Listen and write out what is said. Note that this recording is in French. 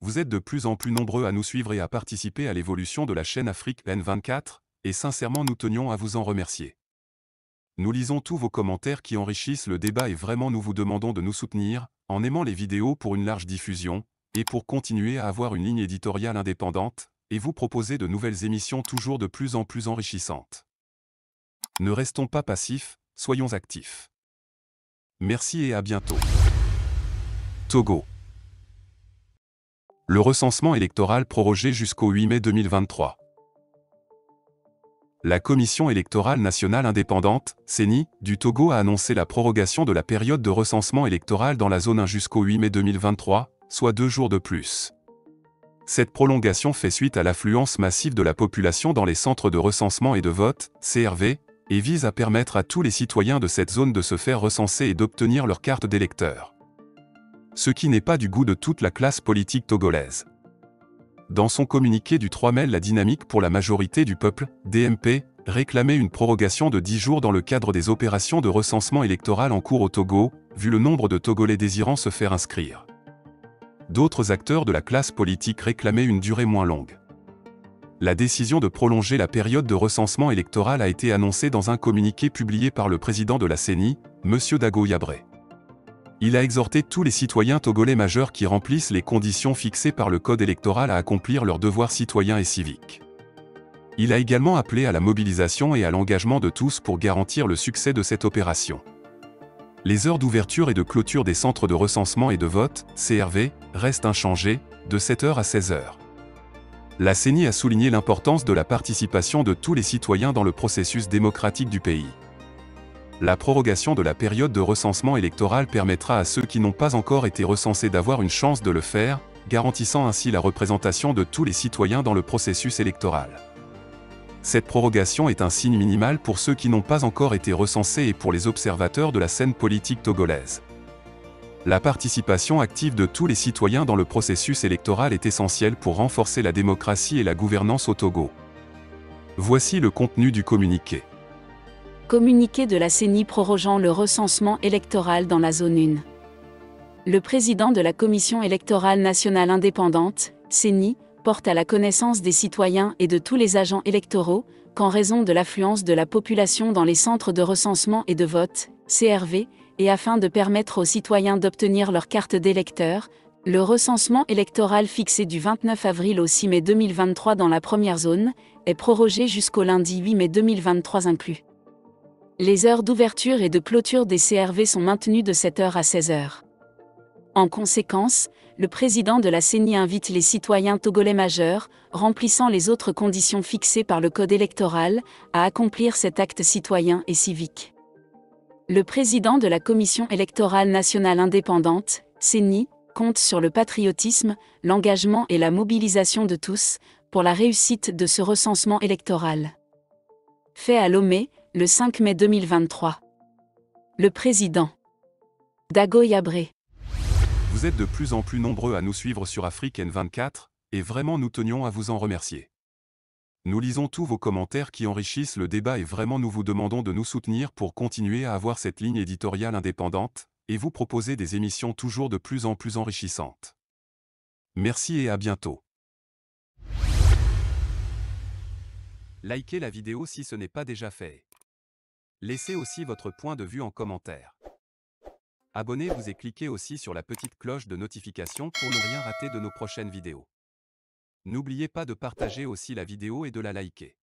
Vous êtes de plus en plus nombreux à nous suivre et à participer à l'évolution de la chaîne Afrique N24, et sincèrement nous tenions à vous en remercier. Nous lisons tous vos commentaires qui enrichissent le débat et vraiment nous vous demandons de nous soutenir, en aimant les vidéos pour une large diffusion, et pour continuer à avoir une ligne éditoriale indépendante, et vous proposer de nouvelles émissions toujours de plus en plus enrichissantes. Ne restons pas passifs, soyons actifs. Merci et à bientôt. Togo. Le recensement électoral prorogé jusqu'au 8 mai 2023. La Commission électorale nationale indépendante, CENI, du Togo a annoncé la prorogation de la période de recensement électoral dans la zone 1 jusqu'au 8 mai 2023, soit 2 jours de plus. Cette prolongation fait suite à l'affluence massive de la population dans les centres de recensement et de vote, CRV, et vise à permettre à tous les citoyens de cette zone de se faire recenser et d'obtenir leur carte d'électeur. Ce qui n'est pas du goût de toute la classe politique togolaise. Dans son communiqué du 3 mai, la Dynamique pour la majorité du peuple, DMP, réclamait une prorogation de 10 jours dans le cadre des opérations de recensement électoral en cours au Togo, vu le nombre de Togolais désirant se faire inscrire. D'autres acteurs de la classe politique réclamaient une durée moins longue. La décision de prolonger la période de recensement électoral a été annoncée dans un communiqué publié par le président de la CENI, M. Dago Yabré. Il a exhorté tous les citoyens togolais majeurs qui remplissent les conditions fixées par le code électoral à accomplir leurs devoirs citoyens et civiques. Il a également appelé à la mobilisation et à l'engagement de tous pour garantir le succès de cette opération. Les heures d'ouverture et de clôture des centres de recensement et de vote, CRV, restent inchangées, de 7h à 16h. La CENI a souligné l'importance de la participation de tous les citoyens dans le processus démocratique du pays. La prorogation de la période de recensement électoral permettra à ceux qui n'ont pas encore été recensés d'avoir une chance de le faire, garantissant ainsi la représentation de tous les citoyens dans le processus électoral. Cette prorogation est un signe minimal pour ceux qui n'ont pas encore été recensés et pour les observateurs de la scène politique togolaise. La participation active de tous les citoyens dans le processus électoral est essentielle pour renforcer la démocratie et la gouvernance au Togo. Voici le contenu du communiqué. Communiqué de la CENI prorogeant le recensement électoral dans la zone 1. Le président de la Commission électorale nationale indépendante, CENI, porte à la connaissance des citoyens et de tous les agents électoraux, qu'en raison de l'affluence de la population dans les centres de recensement et de vote, CRV, et afin de permettre aux citoyens d'obtenir leur carte d'électeur, le recensement électoral fixé du 29 avril au 6 mai 2023 dans la première zone, est prorogé jusqu'au lundi 8 mai 2023 inclus. Les heures d'ouverture et de clôture des CRV sont maintenues de 7h à 16h. En conséquence, le président de la CENI invite les citoyens togolais majeurs, remplissant les autres conditions fixées par le code électoral, à accomplir cet acte citoyen et civique. Le président de la Commission électorale nationale indépendante, CENI, compte sur le patriotisme, l'engagement et la mobilisation de tous, pour la réussite de ce recensement électoral. Fait à Lomé, le 5 mai 2023. Le président Dago Yabré. Vous êtes de plus en plus nombreux à nous suivre sur Afrique N24, et vraiment nous tenions à vous en remercier. Nous lisons tous vos commentaires qui enrichissent le débat et vraiment nous vous demandons de nous soutenir pour continuer à avoir cette ligne éditoriale indépendante, et vous proposer des émissions toujours de plus en plus enrichissantes. Merci et à bientôt. Likez la vidéo si ce n'est pas déjà fait. Laissez aussi votre point de vue en commentaire. Abonnez-vous et cliquez aussi sur la petite cloche de notification pour ne rien rater de nos prochaines vidéos. N'oubliez pas de partager aussi la vidéo et de la liker.